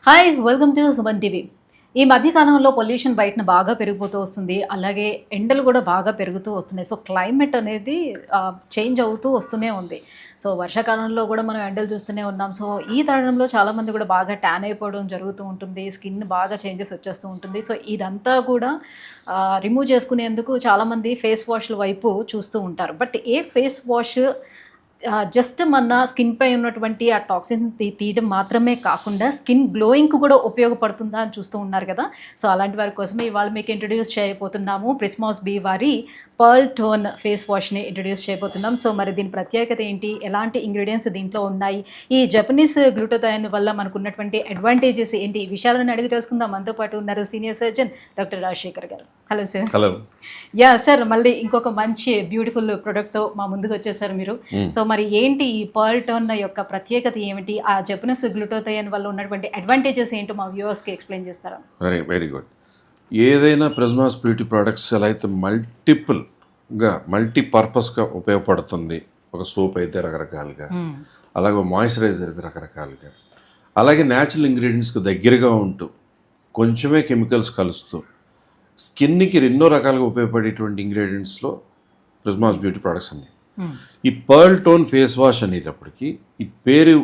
Hi welcome to Suman TV. ఈ మధ్య కాలంలో పొల్యూషన్ బయటన బాగా పెరిగిపోతూ వస్తుంది. అలాగే ఎండలు కూడా బాగా పెరుగుతూ వస్తున్నాయి. సో క్లైమేట్ అనేది చేంజ్ అవుతూ వస్తూనే ఉంది. సో వర్షాకాలంలో కూడా మనం ఎండలు చూస్తూనే ఉన్నాం. సో ఈ తరుణంలో చాలామంది కూడా బాగా ట్యాన్ అయిపోవడం జరుగుతూ ఉంటుంది. స్కిన్ బాగా చేంజెస్ వచ్చేస్తూ ఉంటుంది. సో ఇదంతా కూడా రిమూవ్ చేసుకునేందుకు చాలామంది ఫేస్ వాష్ల వైపు చూస్తూ ఉంటారు. But A face wash just మన స్కిన్ పై ఉన్నటువంటి ఆ టాక్సిన్స్ తీయడం మాత్రమే కాకుండా స్కిన్ గ్లోయింగ్కి కూడా ఉపయోగపడుతుందా అని చూస్తూ ఉన్నారు కదా. సో అలాంటి వారి కోసమే ఇవాళ మీకు ఇంట్రడ్యూస్ చేయబోతున్నాము. ప్రిస్మాస్ బీ వారి పర్ల్ టోన్ ఫేస్ వాష్ని ఇంట్రడ్యూస్ చేయబోతున్నాం. సో మరి దీని ప్రత్యేకత ఏంటి, ఎలాంటి ఇంగ్రీడియంట్స్ దీంట్లో ఉన్నాయి, ఈ జపనీస్ గ్లూటాథయోన్ వల్ల మనకు ఉన్నటువంటి అడ్వాంటేజెస్ ఏంటి, ఈ విషయాలను అడిగి తెలుసుకుందాం. మనతో పాటు ఉన్నారు సీనియర్ సర్జన్ డాక్టర్ రాజశేఖర్ గారు. Hello sir. Hello. Yeah sir, మళ్ళీ ఇంకొక మంచి బ్యూటిఫుల్ ప్రొడక్ట్తో మా ముందుకు వచ్చేసారు మీరు. సో మరి ఏంటి ఈ పర్ల్ టోన్ యొక్క ప్రత్యేకత ఏమిటి, ఆ జపనీస్ గ్లూటాథయోన్ వల్ల ఉన్నటువంటి అడ్వాంటేజెస్ ఏంటో మా వ్యూవర్స్కి ఎక్స్ప్లెయిన్ చేస్తారా? Very good. ఏదైనా ప్రిస్మాస్ బ్యూటీ ప్రోడక్ట్స్ ఎలా అయితే మల్టీపర్పస్గా ఉపయోగపడుతుంది. ఒక సోప్ అయితే రకరకాలుగా, అలాగే మాయిశ్చరైజర్ అయితే రకరకాలుగా, అలాగే న్యాచురల్ ఇంగ్రీడియంట్స్కి దగ్గరగా ఉంటూ కొంచెమే కెమికల్స్ కలుస్తూ స్కిన్కి ఎన్నో రకాలుగా ఉపయోగపడేటువంటి ఇంగ్రీడియంట్స్లో ప్రిస్మాస్ బ్యూటీ ప్రోడక్ట్స్ అన్నీ. ఈ పర్ల్ టోన్ ఫేస్ వాష్ అనేటప్పటికి ఈ పేరు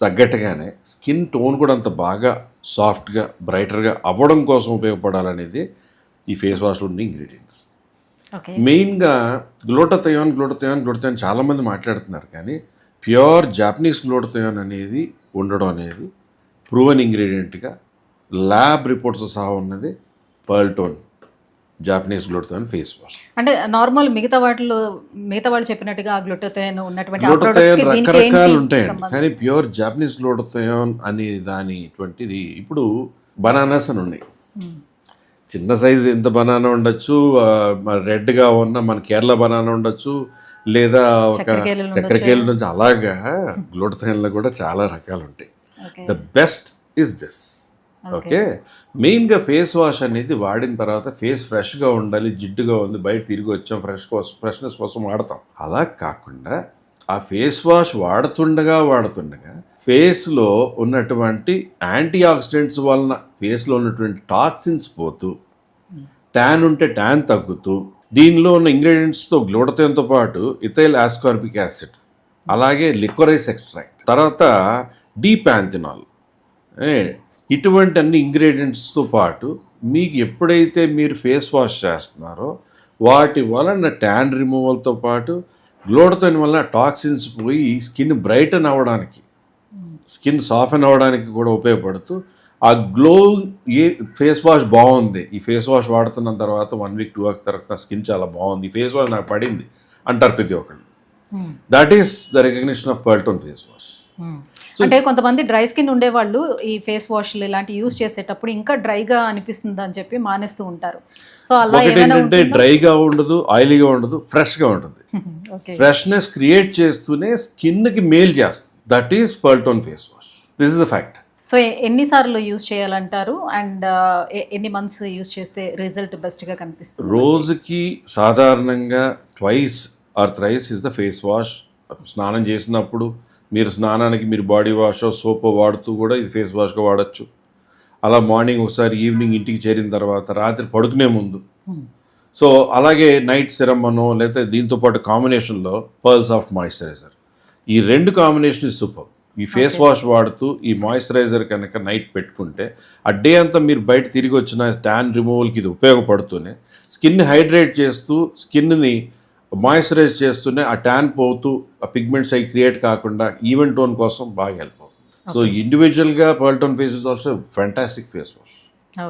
తగ్గట్టుగానే స్కిన్ టోన్ కూడా అంత బాగా సాఫ్ట్గా బ్రైటర్గా అవ్వడం కోసం ఉపయోగపడాలనేది ఈ ఫేస్ వాష్లో ఉన్న ఇంగ్రీడియంట్స్. మెయిన్గా గ్లూటాథయోన్ చాలామంది మాట్లాడుతున్నారు, కానీ ప్యూర్ జాపనీస్ గ్లూటాథయోన్ అనేది ఉండడం అనేది ప్రూవెన్ ఇంగ్రీడియంట్గా ల్యాబ్ రిపోర్ట్స్ సహా ఉన్నది pearl tone Japanese glutathione face wash. అంటే నార్మల్ మిగతా వాళ్ళు చెప్పినట్టుగా గ్లూటాథయోన్ ఉన్నటువంటి రకరకాలు ఉంటాయండి, కానీ ప్యూర్ జాపనీస్ గ్లూటాథయోన్ అనే దానిటువంటిది ఇప్పుడు బనానాస్ అని ఉన్నాయి. చిన్న సైజు ఎంత బనానా ఉండొచ్చు, రెడ్గా ఉన్న మన కేరళ బనానా ఉండొచ్చు, లేదా ఒక చక్కెరకేళ నుంచి, అలాగా గ్లూటాథయోన్లో కూడా చాలా రకాలు ఉంటాయి. The best is this. Okay, మెయిన్గా ఫేస్ వాష్ అనేది వాడిన తర్వాత ఫేస్ ఫ్రెష్గా ఉండాలి, జిడ్డుగా ఉంది, బయట తిరిగి వచ్చాం, ఫ్రెష్నెస్ కోసం వాడతాం. అలా కాకుండా ఆ ఫేస్ వాష్ వాడుతుండగా ఫేస్లో ఉన్నటువంటి యాంటీ ఆక్సిడెంట్స్ వలన ఫేస్లో ఉన్నటువంటి టాక్సిన్స్ పోతూ, ట్యాన్ ఉంటే ట్యాన్ తగ్గుతూ, దీనిలో ఉన్న ఇంగ్రీడియంట్స్తో గ్లూటాథయోన్తో పాటు ఇథైల్ ఆస్కార్బిక్ యాసిడ్, అలాగే లిక్వరైస్ ఎక్స్ట్రాక్ట్, తర్వాత డీపాంథినాల్, ఇటువంటి అన్ని ఇంగ్రీడియంట్స్తో పాటు మీకు ఎప్పుడైతే మీరు ఫేస్ వాష్ చేస్తున్నారో వాటి వలన ట్యాన్ రిమూవల్తో పాటు గ్లూటాథయోన్ వలన టాక్సిన్స్ పోయి స్కిన్ బ్రైటన్ అవ్వడానికి, స్కిన్ సాఫెన్ అవ్వడానికి కూడా ఉపయోగపడుతూ ఆ గ్లో. ఏ ఫేస్ వాష్ బాగుంది, ఈ ఫేస్ వాష్ వాడుతున్న తర్వాత 1 వీక్ 2 వీక్స్ తర్వాత స్కిన్ చాలా బాగుంది, ఈ ఫేస్ వాష్ నాకు పడింది అంటారు ప్రతి ఒక్కళ్ళు. That is the recognition of pearl tone face wash. అంటే కొంతమంది డ్రై స్కిన్ ఉండేవాళ్ళు ఈ ఫేస్ వాష్లు ఇలాంటి యూజ్ చేసేటప్పుడు ఇంకా డ్రైగా అనిపిస్తుంది అని చెప్పి మానేస్తూ ఉంటారు. సో అలా ఏంటంటే డ్రైగా ఉండదు, ఆయిలీగా ఉండదు, ఫ్రెష్గా ఉంటుంది. ఫ్రెష్నెస్ క్రియేట్ చేస్తూనే స్కిన్కి మేల్ చేస్తుంది. That is pearl tone face wash. This is the fact. So ఎన్నిసార్లు యూజ్ చేయాలంటారు, అండ్ ఎన్ని మంత్స్ యూజ్ చేస్తే రిజల్ట్ బెస్ట్గా కనిపిస్తుంది? రోజుకి సాధారణంగా 2 or 3 is the face wash. స్నానం చేసినప్పుడు మీరు స్నానానికి మీరు బాడీ వాష్ సోప్ వాడుతూ కూడా ఇది ఫేస్ వాష్గా వాడచ్చు. అలా మార్నింగ్ ఒకసారి, ఈవినింగ్ ఇంటికి చేరిన తర్వాత, రాత్రి పడుకునే ముందు. సో అలాగే నైట్ సిరమ్ అనో లేకపోతే దీంతో పాటు కాంబినేషన్లో పర్ల్ సాఫ్ట్ మాయిశ్చరైజర్, ఈ 2 కాంబినేషన్ సూపర్. ఈ ఫేస్ వాష్ వాడుతూ ఈ మాయిశ్చరైజర్ కనుక నైట్ పెట్టుకుంటే ఆ డే అంతా మీరు బయట తిరిగి వచ్చిన ట్యాన్ రిమూవల్కి ఇది ఉపయోగపడుతూనే స్కిన్ హైడ్రేట్ చేస్తూ, స్కిన్ని మాయిశ్చరైజ్ చేస్తూనే ఆ ట్యాన్ పోతూ ఆ పిగ్మెంట్స్ అవి క్రియేట్ కాకుండా ఈవెన్ టోన్ కోసం బాగా హెల్ప్ అవుతుంది. సో ఇండివిజువల్గా pearl tone face is also fantastic face wash.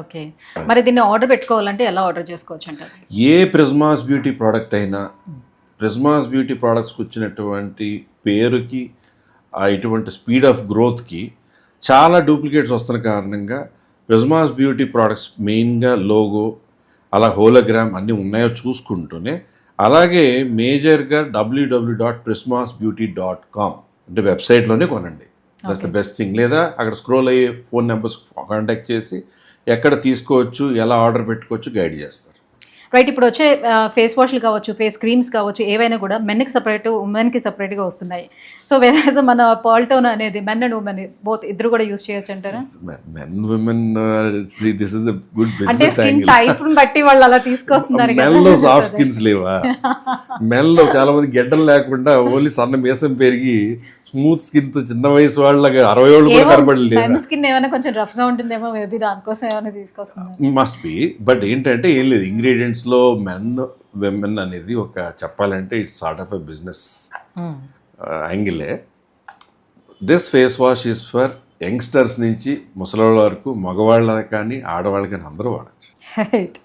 Okay, మరి దీన్ని ఆర్డర్ పెట్టుకోవాలంటే ఎలా ఆర్డర్ చేసుకోవచ్చు అంటారు? ఏ ప్రిస్మాస్ బ్యూటీ ప్రోడక్ట్ అయినా, ప్రిస్మాస్ బ్యూటీ ప్రోడక్ట్స్కి వచ్చినటువంటి పేరుకి, ఇటువంటి స్పీడ్ ఆఫ్ గ్రోత్కి చాలా డూప్లికేట్స్ వస్తున్న కారణంగా ప్రిస్మాస్ బ్యూటీ ప్రోడక్ట్స్ మెయిన్గా లోగో, అలా హోలోగ్రామ్ అన్నీ ఉన్నాయో చూసుకుంటూనే, అలాగే మేజర్గా www.prismasbeauty.com అంటే వెబ్సైట్లోనే కొనండి. That's the best thing. లేదా అక్కడ స్క్రోల్ అయ్యే ఫోన్ నెంబర్స్ కాంటాక్ట్ చేసి ఎక్కడ తీసుకోవచ్చు, ఎలా ఆర్డర్ పెట్టుకోవచ్చు గైడ్ చేస్తారు. రైట్, ఇప్పుడు వచ్చే ఫేస్ వాష్లు కావచ్చు, ఫేస్ క్రీమ్స్ కావచ్చు, ఏవైనా కూడా మెన్కి సపరేట్, ఉమెన్కి సపరేట్గా వస్తున్నాయి. సో వేరే మన పాల్టోన్ అనేది మెన్ అండ్ ఉమెన్ బోత్ ఇద్దరు కూడా యూస్ చేయొచ్చు అంటారా? Men women this is a good అంటే బిజినెస్ స్కిన్ యాంగిల్. టైప్ బట్టి వాళ్ళు అలా తీసుకొస్తున్నారు కదా. మెన్లో సాఫ్ట్ స్కిన్స్ లేవా? మెన్లో చాలా మంది గెడ్డలు లేకుండా ఓన్లీ సన్న మీసం పెరిగి స్మూత్ స్కిన్ తో చిన్న వయసు వాళ్ళగా 60 ఏళ్ళు కూడా కనబడలేదు. మెన్ స్కిన్ ఏమైనా కొంచెం రఫ్ గా ఉంటుందేమో, మేబీ దానికోసం ఏమైనా తీసుకొస్తున్నారు. Must be. బట్ ఏంటంటే ఏం లేదు, ఇంగ్రీడియంట్స్ లో మెన్ విమెన్ అనేది ఒక చెప్పాలంటే it's sort of a business యాంగిలే. This face wash is for youngsters నుంచి ముసలివాళ్ళ వరకు, మగవాళ్ళ కానీ ఆడవాళ్ళ కానీ అందరూ వాడచ్చు. Right,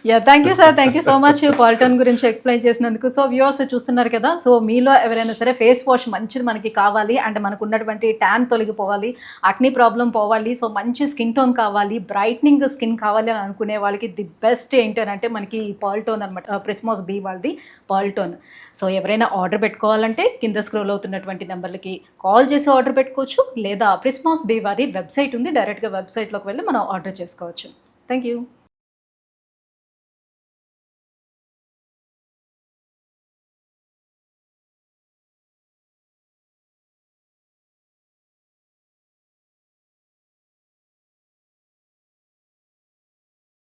ya, thank you sir, thank you so much పాల్టోన్ గురించి ఎక్స్ప్లెయిన్ చేసినందుకు. సో వ్యూవర్స్ చూస్తున్నారు కదా, సో మీలో ఎవరైనా సరే ఫేస్ వాష్ మంచిది మనకి కావాలి అంటే, మనకు ఉన్నటువంటి ట్యాన్ తొలగిపోవాలి, అక్ని ప్రాబ్లం పోవాలి, సో మంచి స్కిన్ టోన్ కావాలి, బ్రైట్నింగ్ స్కిన్ కావాలి అని అనుకునే వాళ్ళకి ది బెస్ట్ ఏంటి అని అంటే మనకి పాల్టోన్ అనమాట, ప్రిస్మాస్ బీ వాళ్ళది పాల్టోన్. సో ఎవరైనా ఆర్డర్ పెట్టుకోవాలంటే కింద స్క్రోల్ అవుతున్నటువంటి నెంబర్లకి కాల్ చేసి ఆర్డర్ పెట్టుకోవచ్చు, లేదా ప్రిస్మాస్ బీ వారి వెబ్సైట్ ఉంది, డైరెక్ట్గా వెబ్సైట్లోకి వెళ్ళి మనం ఆర్డర్ చేసుకోవచ్చు. Thank you.